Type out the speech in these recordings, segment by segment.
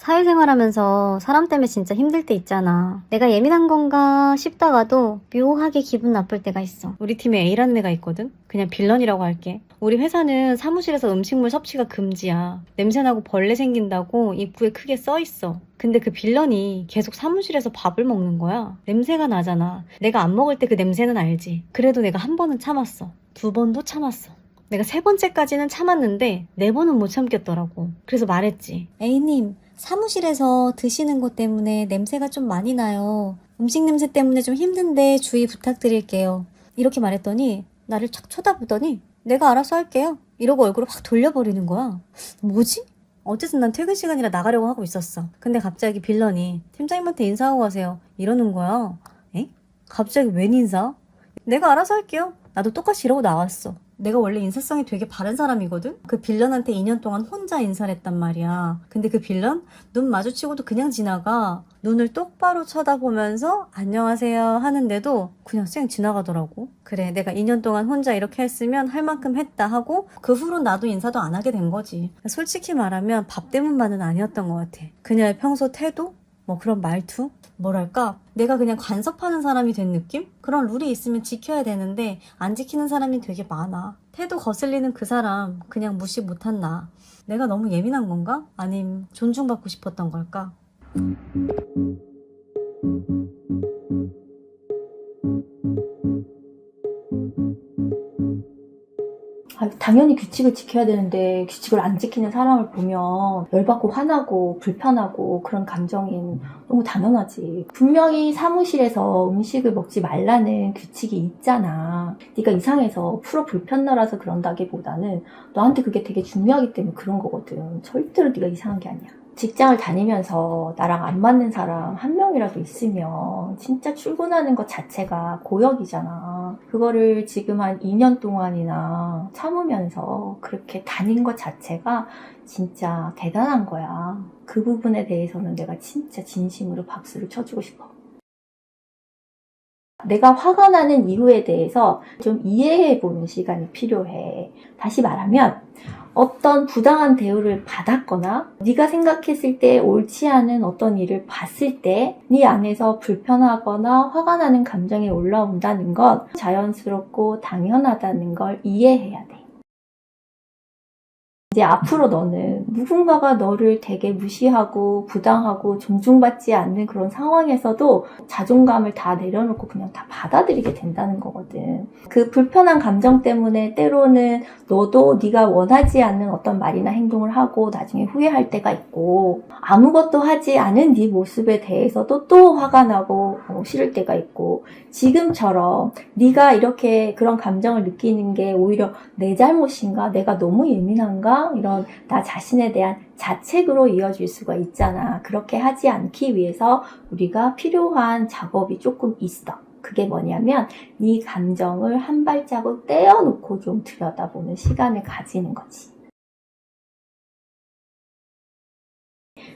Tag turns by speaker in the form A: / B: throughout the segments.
A: 사회생활하면서 사람 때문에 진짜 힘들 때 있잖아. 내가 예민한 건가 싶다가도 묘하게 기분 나쁠 때가 있어. 우리 팀에 A라는 애가 있거든? 그냥 빌런이라고 할게. 우리 회사는 사무실에서 음식물 섭취가 금지야. 냄새나고 벌레 생긴다고 입구에 크게 써있어. 근데 그 빌런이 계속 사무실에서 밥을 먹는 거야. 냄새가 나잖아. 내가 안 먹을 때 그 냄새는 알지. 그래도 내가 한 번은 참았어. 두 번도 참았어. 내가 세 번째까지는 참았는데 네 번은 못 참겠더라고. 그래서 말했지. A님, 사무실에서 드시는 것 때문에 냄새가 좀 많이 나요. 음식 냄새 때문에 좀 힘든데 주의 부탁드릴게요. 이렇게 말했더니 나를 척 쳐다보더니 내가 알아서 할게요. 이러고 얼굴을 확 돌려버리는 거야. 뭐지? 어쨌든 난 퇴근 시간이라 나가려고 하고 있었어. 근데 갑자기 빌런이 팀장님한테 인사하고 가세요. 이러는 거야. 에? 갑자기 웬 인사? 내가 알아서 할게요. 나도 똑같이 이러고 나왔어. 내가 원래 인사성이 되게 바른 사람이거든? 그 빌런한테 2년 동안 혼자 인사를 했단 말이야. 근데 그 빌런? 눈 마주치고도 그냥 지나가. 눈을 똑바로 쳐다보면서 안녕하세요 하는데도 그냥 쌩 지나가더라고. 그래, 내가 2년 동안 혼자 이렇게 했으면 할 만큼 했다 하고 그 후로 나도 인사도 안 하게 된 거지. 솔직히 말하면 밥 때문만은 아니었던 것 같아. 그녀의 평소 태도? 뭐 그런 말투? 뭐랄까, 내가 그냥 간섭하는 사람이 된 느낌? 그런 룰이 있으면 지켜야 되는데 안 지키는 사람이 되게 많아. 태도 거슬리는 그 사람 그냥 무시 못한 나. 내가 너무 예민한 건가? 아님 존중받고 싶었던 걸까?
B: 당연히 규칙을 지켜야 되는데 규칙을 안 지키는 사람을 보면 열받고 화나고 불편하고 그런 감정이 너무 당연하지. 분명히 사무실에서 음식을 먹지 말라는 규칙이 있잖아. 네가 이상해서 풀어 불편나라서 그런다기보다는 너한테 그게 되게 중요하기 때문에 그런 거거든. 절대로 네가 이상한 게 아니야. 직장을 다니면서 나랑 안 맞는 사람 한 명이라도 있으면 진짜 출근하는 것 자체가 고역이잖아. 그거를 지금 한 2년 동안이나 참으면서 그렇게 다닌 것 자체가 진짜 대단한 거야. 그 부분에 대해서는 내가 진짜 진심으로 박수를 쳐주고 싶어. 내가 화가 나는 이유에 대해서 좀 이해해보는 시간이 필요해. 다시 말하면 어떤 부당한 대우를 받았거나 네가 생각했을 때 옳지 않은 어떤 일을 봤을 때 네 안에서 불편하거나 화가 나는 감정이 올라온다는 건 자연스럽고 당연하다는 걸 이해해야 돼. 이제 앞으로 너는 누군가가 너를 되게 무시하고 부당하고 존중받지 않는 그런 상황에서도 자존감을 다 내려놓고 그냥 다 받아들이게 된다는 거거든. 그 불편한 감정 때문에 때로는 너도 네가 원하지 않는 어떤 말이나 행동을 하고 나중에 후회할 때가 있고, 아무것도 하지 않은 네 모습에 대해서도 또 화가 나고 싫을 때가 있고, 지금처럼 네가 이렇게 그런 감정을 느끼는 게 오히려 내 잘못인가? 내가 너무 예민한가? 이런 나 자신에 대한 자책으로 이어질 수가 있잖아. 그렇게 하지 않기 위해서 우리가 필요한 작업이 조금 있어. 그게 뭐냐면 네 감정을 한 발자국 떼어놓고 좀 들여다보는 시간을 가지는 거지.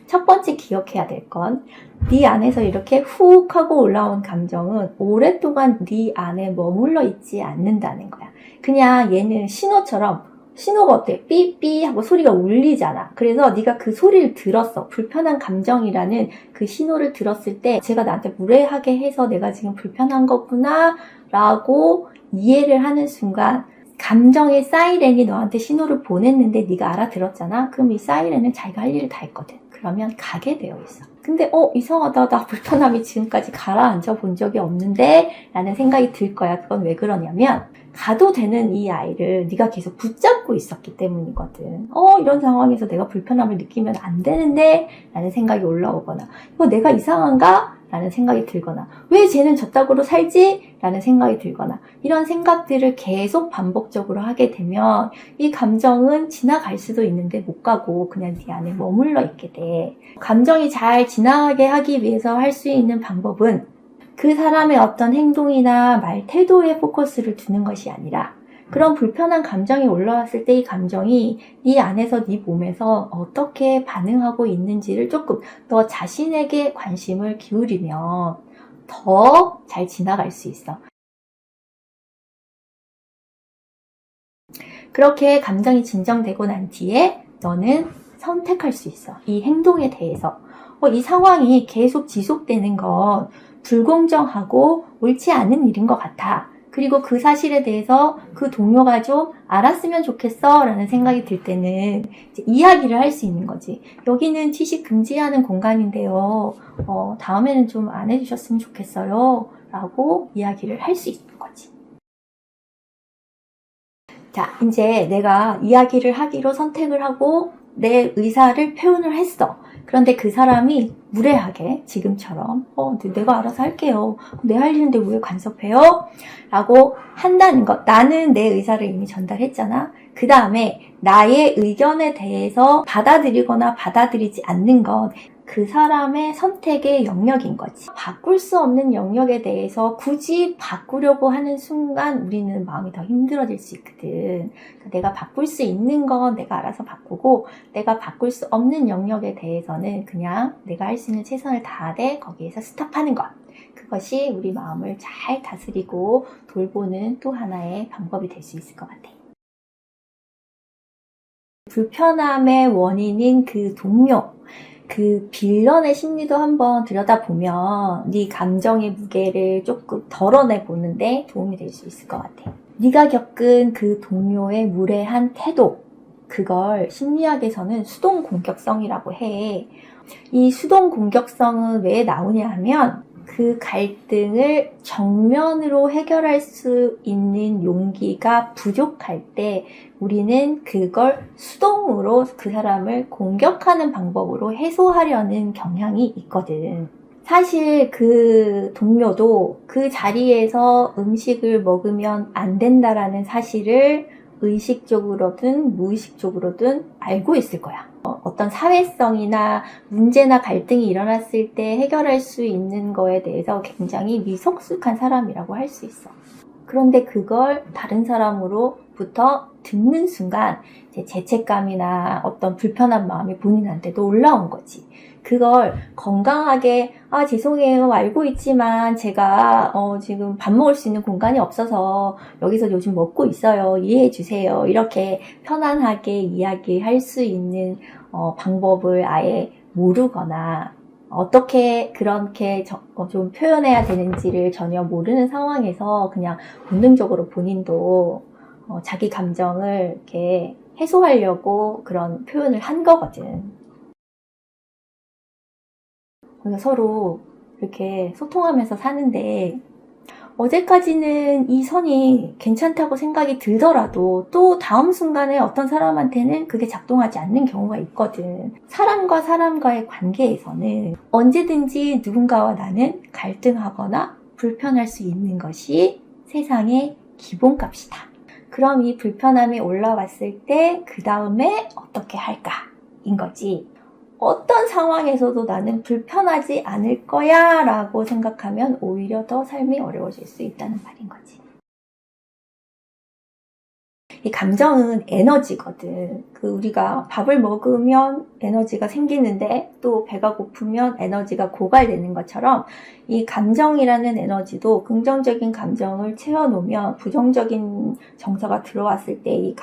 B: 첫 번째 기억해야 될 건 네 안에서 이렇게 훅 하고 올라온 감정은 오랫동안 네 안에 머물러 있지 않는다는 거야. 그냥 얘는 신호처럼, 신호가 어때? 삐삐 하고 소리가 울리잖아. 그래서 네가 그 소리를 들었어. 불편한 감정이라는 그 신호를 들었을 때 제가 나한테 무례하게 해서 내가 지금 불편한 거구나 라고 이해를 하는 순간 감정의 사이렌이 너한테 신호를 보냈는데 네가 알아들었잖아. 그럼 이 사이렌은 자기가 할 일을 다 했거든. 그러면 가게 되어 있어. 근데 이상하다. 나 불편함이 지금까지 가라앉아 본 적이 없는데 라는 생각이 들 거야. 그건 왜 그러냐면 가도 되는 이 아이를 네가 계속 붙잡고 있었기 때문이거든. 이런 상황에서 내가 불편함을 느끼면 안 되는데 라는 생각이 올라오거나, 이거 내가 이상한가? 라는 생각이 들거나, 왜 쟤는 저따구로 살지? 라는 생각이 들거나, 이런 생각들을 계속 반복적으로 하게 되면 이 감정은 지나갈 수도 있는데 못 가고 그냥 네 안에 머물러 있게 돼. 감정이 잘 지나가게 하기 위해서 할 수 있는 방법은 그 사람의 어떤 행동이나 말, 태도에 포커스를 두는 것이 아니라 그런 불편한 감정이 올라왔을 때 이 감정이 네 안에서 네 몸에서 어떻게 반응하고 있는지를 조금 너 자신에게 관심을 기울이면 더 잘 지나갈 수 있어. 그렇게 감정이 진정되고 난 뒤에 너는 선택할 수 있어. 이 행동에 대해서. 이 상황이 계속 지속되는 건 불공정하고 옳지 않은 일인 것 같아. 그리고 그 사실에 대해서 그 동료가 좀 알았으면 좋겠어 라는 생각이 들 때는 이제 이야기를 할 수 있는 거지. 여기는 취식 금지하는 공간인데요. 다음에는 좀 안 해주셨으면 좋겠어요 라고 이야기를 할 수 있는 거지. 자, 이제 내가 이야기를 하기로 선택을 하고 내 의사를 표현을 했어. 그런데 그 사람이 무례하게 지금처럼 내가 알아서 할게요. 내 할 일인데 왜 간섭해요? 라고 한다는 것. 나는 내 의사를 이미 전달했잖아. 그 다음에 나의 의견에 대해서 받아들이거나 받아들이지 않는 건 그 사람의 선택의 영역인 거지. 바꿀 수 없는 영역에 대해서 굳이 바꾸려고 하는 순간 우리는 마음이 더 힘들어질 수 있거든. 그러니까 내가 바꿀 수 있는 건 내가 알아서 바꾸고 내가 바꿀 수 없는 영역에 대해서는 그냥 내가 할 수 있는 최선을 다하되 거기에서 스탑하는 것. 그것이 우리 마음을 잘 다스리고 돌보는 또 하나의 방법이 될 수 있을 것 같아. 불편함의 원인인 그 동료, 그 빌런의 심리도 한번 들여다보면 네 감정의 무게를 조금 덜어내 보는데 도움이 될 수 있을 것 같아. 네가 겪은 그 동료의 무례한 태도, 그걸 심리학에서는 수동 공격성이라고 해. 이 수동 공격성은 왜 나오냐 하면 그 갈등을 정면으로 해결할 수 있는 용기가 부족할 때 우리는 그걸 수동으로 그 사람을 공격하는 방법으로 해소하려는 경향이 있거든. 사실 그 동료도 그 자리에서 음식을 먹으면 안 된다라는 사실을 의식적으로든 무의식적으로든 알고 있을 거야. 어떤 사회성이나 문제나 갈등이 일어났을 때 해결할 수 있는 거에 대해서 굉장히 미성숙한 사람이라고 할 수 있어. 그런데 그걸 다른 사람으로부터 듣는 순간 이제 죄책감이나 어떤 불편한 마음이 본인한테도 올라온 거지. 그걸 건강하게 죄송해요 알고 있지만 제가 지금 밥 먹을 수 있는 공간이 없어서 여기서 요즘 먹고 있어요 이해해 주세요 이렇게 편안하게 이야기할 수 있는 방법을 아예 모르거나 어떻게 그렇게 좀 표현해야 되는지를 전혀 모르는 상황에서 그냥 본능적으로 본인도 자기 감정을 이렇게 해소하려고 그런 표현을 한 거거든. 우리가 서로 이렇게 소통하면서 사는데 어제까지는 이 선이 괜찮다고 생각이 들더라도 또 다음 순간에 어떤 사람한테는 그게 작동하지 않는 경우가 있거든. 사람과 사람과의 관계에서는 언제든지 누군가와 나는 갈등하거나 불편할 수 있는 것이 세상의 기본값이다. 그럼 이 불편함이 올라왔을 때 그 다음에 어떻게 할까인 거지. 어떤 상황에서도 나는 불편하지 않을 거야 라고 생각하면 오히려 더 삶이 어려워질 수 있다는 말인 거지. 이 감정은 에너지거든. 우리가 밥을 먹으면 에너지가 생기는데 또 배가 고프면 에너지가 고갈되는 것처럼 이 감정이라는 에너지도 긍정적인 감정을 채워놓으면 부정적인 정서가 들어왔을 때 이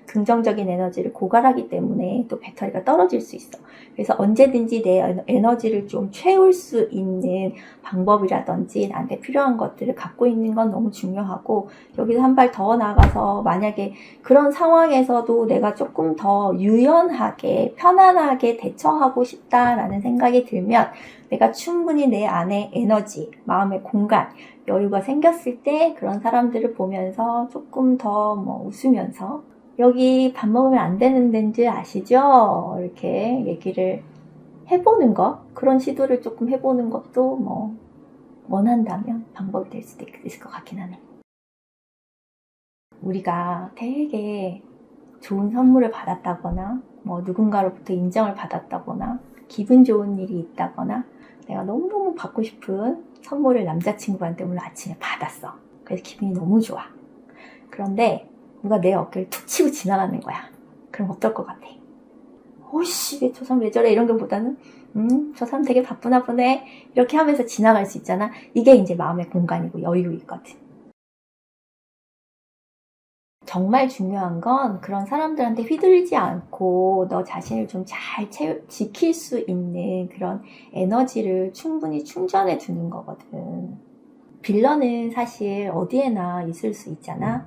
B: 긍정적인 에너지를 고갈하기 때문에 또 배터리가 떨어질 수 있어. 그래서 언제든지 내 에너지를 좀 채울 수 있는 방법이라든지 나한테 필요한 것들을 갖고 있는 건 너무 중요하고 여기서 한 발 더 나가서 만약에 그런 상황에서도 내가 조금 더 유연하게 편안하게 대처하고 싶다라는 생각이 들면 내가 충분히 내 안에 에너지, 마음의 공간, 여유가 생겼을 때 그런 사람들을 보면서 조금 더 웃으면서 여기 밥 먹으면 안 되는 데인지 아시죠? 이렇게 얘기를 해보는 것, 그런 시도를 조금 해보는 것도 원한다면 방법이 될 수도 있을 것 같긴 하네. 우리가 되게 좋은 선물을 받았다거나 누군가로부터 인정을 받았다거나 기분 좋은 일이 있다거나 내가 너무너무 받고 싶은 선물을 남자친구한테 오늘 아침에 받았어. 그래서 기분이 너무 좋아. 그런데 누가 내 어깨를 툭 치고 지나가는 거야. 그럼 어떨 것 같아? 오씨, 저 사람 왜 저래? 이런 것보다는 저 사람 되게 바쁘나 보네. 이렇게 하면서 지나갈 수 있잖아. 이게 이제 마음의 공간이고 여유 있거든. 정말 중요한 건 그런 사람들한테 휘둘리지 않고 너 자신을 좀 잘 지킬 수 있는 그런 에너지를 충분히 충전해 두는 거거든. 빌런은 사실 어디에나 있을 수 있잖아.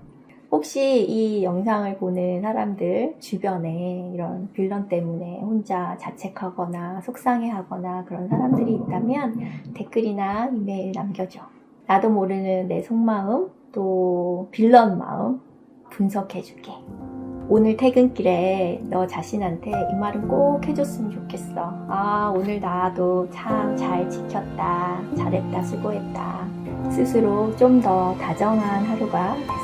B: 혹시 이 영상을 보는 사람들 주변에 이런 빌런 때문에 혼자 자책하거나 속상해하거나 그런 사람들이 있다면 댓글이나 이메일 남겨줘. 나도 모르는 내 속마음 또 빌런 마음 분석해줄게. 오늘 퇴근길에 너 자신한테 이 말은 꼭 해줬으면 좋겠어. 아, 오늘 나도 참 잘 지켰다. 잘했다. 수고했다. 스스로 좀 더 다정한 하루가 됐으면